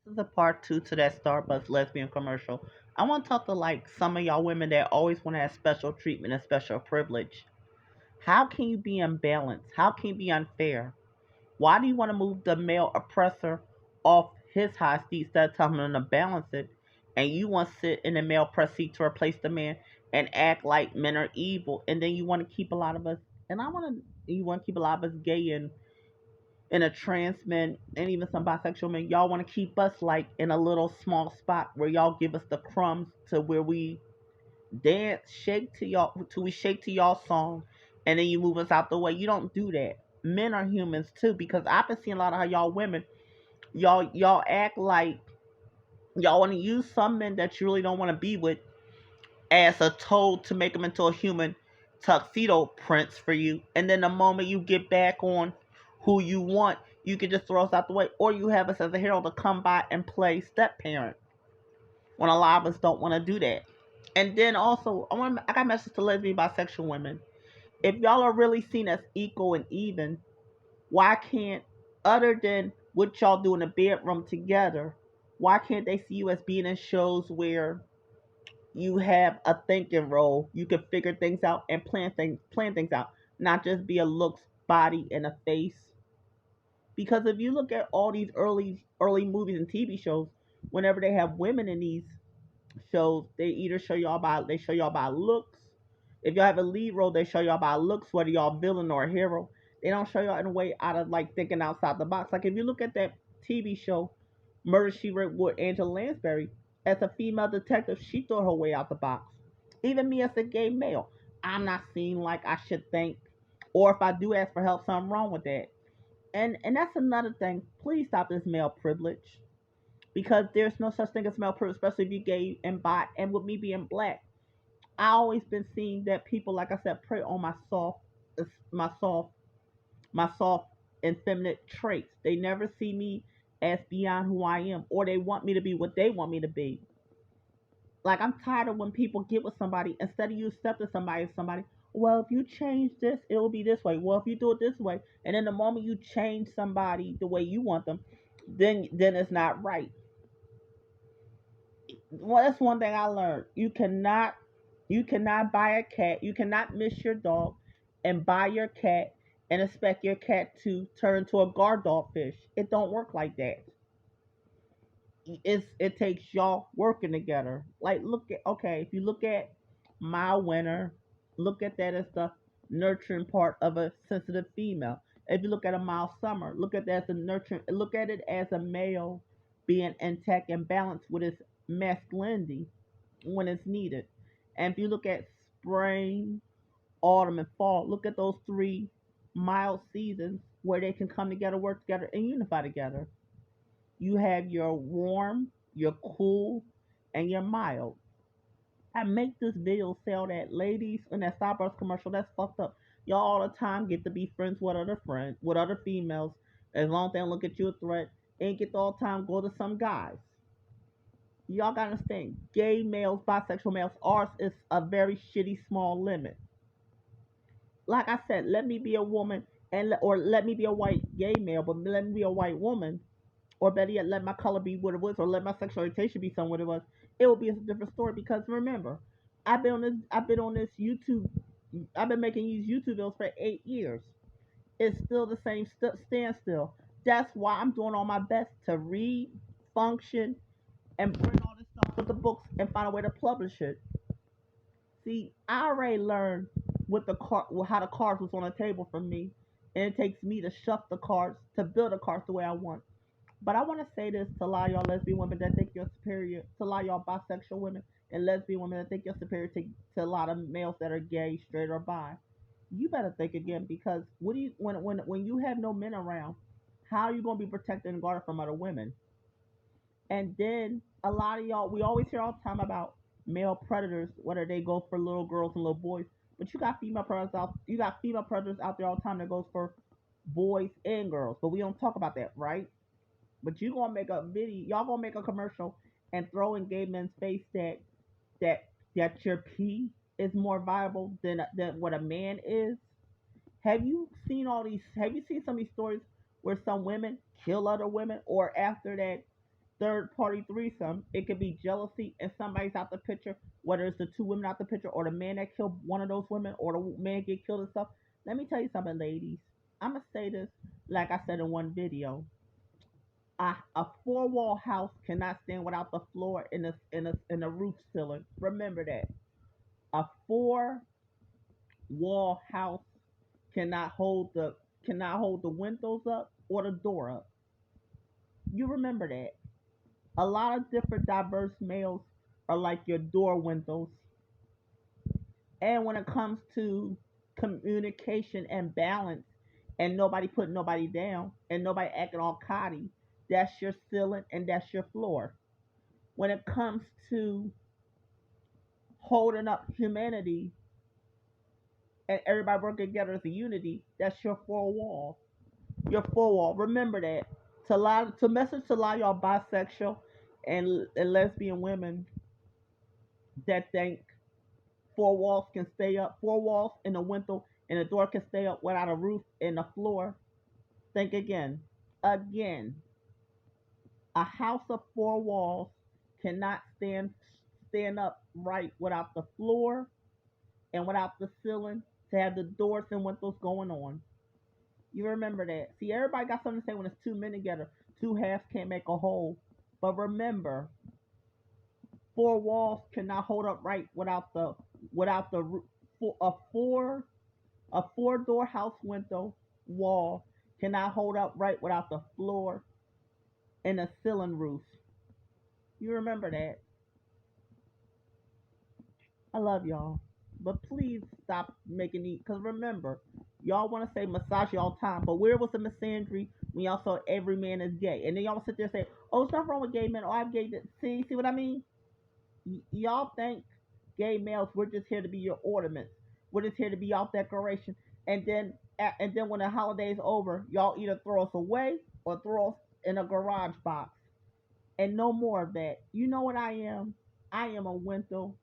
This is a part two to that Starbucks lesbian commercial. I want to talk to like some of y'all women that always want to have special treatment and special privilege. How can you be imbalanced? How can you be unfair? Why do you want to move the male oppressor off his high seat instead of telling him to balance it? And you want to sit in the male press seat to replace the man and act like men are evil. And then you want to keep a lot of us, and you want to keep a lot of us gay and a trans men and even some bisexual men, y'all want to keep us like in a little small spot where y'all give us the crumbs to where we dance, shake to y'all, till we shake to y'all song, and then you move us out the way. You don't do that. Men are humans too, because I've been seeing a lot of how y'all women, y'all act like y'all want to use some men that you really don't want to be with as a tool to make them into a human tuxedo prince for you. And then the moment you get back on who you want, you can just throw us out the way. Or you have us as a hero to come by and play step parent when a lot of us don't want to do that. And then also, I got a message to lesbian bisexual women. If y'all are really seen as equal and even, why can't, other than what y'all do in the bedroom together, why can't they see you as being in shows where you have a thinking role. You can figure things out and plan things out, not just be a looks, body, and a face. Because if you look at all these early movies and TV shows, whenever they have women in these shows, they show y'all by looks. If y'all have a lead role, they show y'all by looks, whether y'all villain or a hero. They don't show y'all in a way out of like thinking outside the box. Like if you look at that TV show, Murder She Wrote with Angela Lansbury, as a female detective, she thought her way out the box. Even me as a gay male, I'm not seen like I should think, or if I do ask for help, something wrong with that. And that's another thing. Please stop this male privilege, because there's no such thing as male privilege, especially if you're gay and bi. And with me being black, I always been seeing that people, like I said, prey on my soft, my soft and feminine traits. They never see me as beyond who I am, or they want me to be what they want me to be. Like I'm tired of when people get with somebody, instead of you accepting somebody as somebody. Well, if you change this, it will be this way. Well, if you do it this way, and then the moment you change somebody the way you want them, then it's not right. Well, that's one thing I learned. You cannot buy a cat. You cannot miss your dog and buy your cat and expect your cat to turn into a guard dog fish. It don't work like that. It takes y'all working together. Like look at, okay, if you look at my winner, look at that as the nurturing part of a sensitive female. If you look at a mild summer, look at that as a nurturing. Look at it as a male being intact and balanced with his masculinity when it's needed. And if you look at spring, autumn, and fall, look at those three mild seasons where they can come together, work together, and unify together. You have your warm, your cool, and your mild. I make this video sell that ladies in that Starbucks commercial. That's fucked up. Y'all all the time get to be friends with other females, as long as they don't look at you a threat, and get to all the time go to some guys. Y'all gotta understand, gay males, bisexual males, ours is a very shitty small limit. Like I said, let me be a woman, or let me be a white gay male, but let me be a white woman, or better yet, let my color be what it was, or let my sexual orientation be something what it was. It will be a different story, because remember, I've been on this YouTube, I've been making these YouTube videos for 8 years. It's still the same standstill. That's why I'm doing all my best to read, function, and bring all this stuff with the books and find a way to publish it. See, I already learned what how the cards was on the table for me, and it takes me to shuffle the cards to build the cards the way I want. But I want to say this to a lot of y'all lesbian women that think you're superior, to a lot of y'all bisexual women and lesbian women that think you're superior to a lot of males that are gay, straight, or bi. You better think again, because what do you when you have no men around, how are you gonna be protected and guarded from other women? And then a lot of y'all, we always hear all the time about male predators, whether they go for little girls and little boys. But you got female predators out there all the time that goes for boys and girls. But we don't talk about that, right? But you gonna make a video, y'all gonna make a commercial and throw in gay men's face that that your pee is more viable than what a man is. Have you seen some of these stories where some women kill other women, or after that third party threesome. It could be jealousy and somebody's out the picture, whether it's the two women out the picture or the man that killed one of those women or the man get killed and stuff. Let me tell you something, ladies. I'm gonna say this like I said in one video. A four wall house cannot stand without the floor in a roof ceiling. Remember that. A four wall house cannot hold the windows up or the door up. You remember that. A lot of different diverse males are like your door windows. And when it comes to communication and balance, and nobody putting nobody down, and nobody acting all cocky, that's your ceiling and that's your floor. When it comes to holding up humanity and everybody working together as a unity, that's your four wall. Your four wall. Remember that. To message to a lot of y'all bisexual and lesbian women that think four walls can stay up, four walls in a window and a door can stay up without a roof and a floor. Think again. Again. A house of four walls cannot stand up right without the floor and without the ceiling to have the doors and windows going on. You remember that. See, everybody got something to say when it's two men together. Two halves can't make a whole. But remember, four walls cannot hold up right without the a four door house window wall cannot hold up right without the floor and a ceiling roof. You remember that. I love y'all. But please stop making these, because remember, y'all want to say misogyny all the time, but where was the misandry when y'all saw every man is gay? And then y'all sit there and say, oh, it's not wrong with gay men. Oh, I'm gay. See what I mean? Y'all think gay males, we're just here to be your ornaments. We're just here to be y'all decoration. And then when the holiday's over, y'all either throw us away or throw us in a garage box. And no more of that. You know what I am? I am a window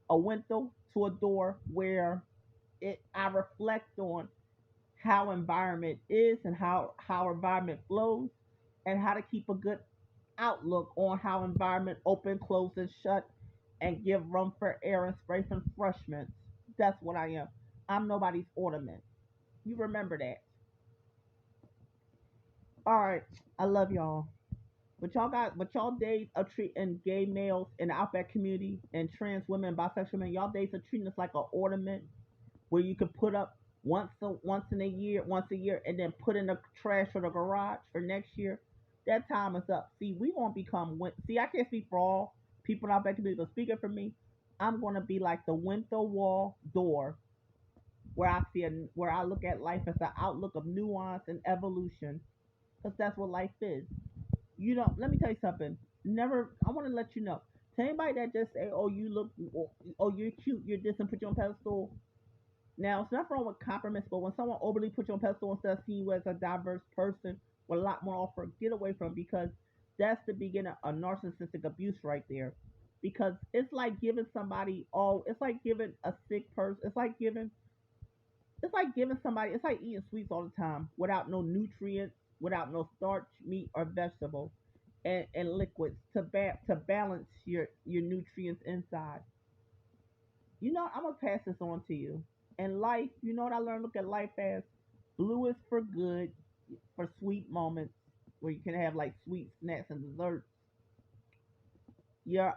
to a door where I reflect on how environment is and how environment flows and how to keep a good outlook on how environment open, close, and shut and give room for air and spray for refreshments. That's what I am. I'm nobody's ornament. You remember that. All right. I love y'all. But y'all days are treating gay males in the outback community and trans women and bisexual men. Y'all days are treating us like an ornament where you could put up once a year, and then put in the trash or the garage for next year. That time is up. See, we won't become. See, I can't speak for all people out back in the but speaking for me, I'm gonna be like the window wall door where I look at life as an outlook of nuance and evolution, because that's what life is. You know, let me tell you something. Never, I want to let you know. To anybody that just say, "Oh, you look, oh, you're cute, you're this," and put you on pedestal. Now, it's not wrong with compliments, but when someone overly puts you on pedestal instead of seeing you as a diverse person with a lot more offer, get away from it, because that's the beginning of narcissistic abuse right there. Because it's like giving a sick person, it's like giving somebody, it's like eating sweets all the time without no nutrients, without no starch, meat, or vegetable, and liquids to balance your nutrients inside. You know, I'm gonna pass this on to you. In life, you know what I learned? Look at life as blue is for good, for sweet moments where you can have like sweet snacks and desserts. Your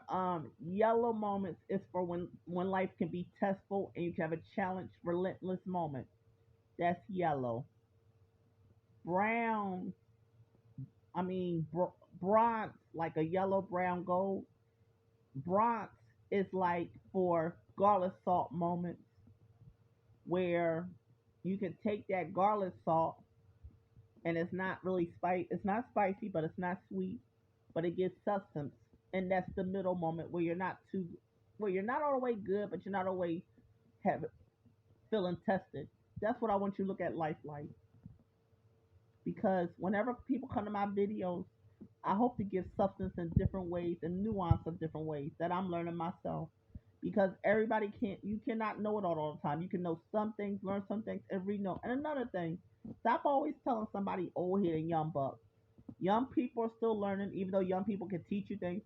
yellow moments is for when life can be testful and you can have a challenge, relentless moment. That's yellow. Brown, I mean bronze, like a yellow, brown, gold. Bronze is like for garlic salt moments where you can take that garlic salt and it's not really spicy. It's not spicy, but it's not sweet, but it gives substance. And that's the middle moment where you're not all the way good, but you're not always have feeling tested. That's what I want you to look at life like. Because whenever people come to my videos, I hope to give substance in different ways and nuance of different ways that I'm learning myself. Because everybody you cannot know it all the time. You can know some things, learn some things, and read know. And another thing, stop always telling somebody old head and young buck. Young people are still learning, even though young people can teach you things.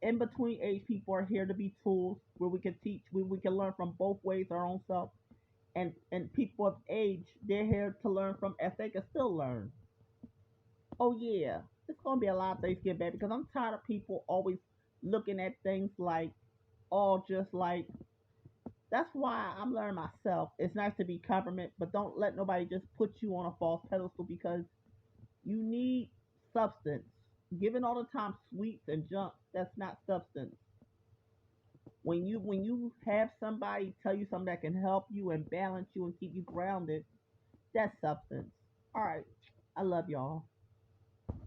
In between age people are here to be tools where we can teach, where we can learn from both ways our own self. And people of age, they're here to learn from as they can still learn. Oh yeah, it's gonna be a lot of things get better because I'm tired of people always looking at things like all just like. That's why I'm learning myself. It's nice to be compliment, but don't let nobody just put you on a false pedestal because you need substance. Giving all the time sweets and junk, that's not substance. When you have somebody tell you something that can help you and balance you and keep you grounded, that's substance. All right. I love y'all.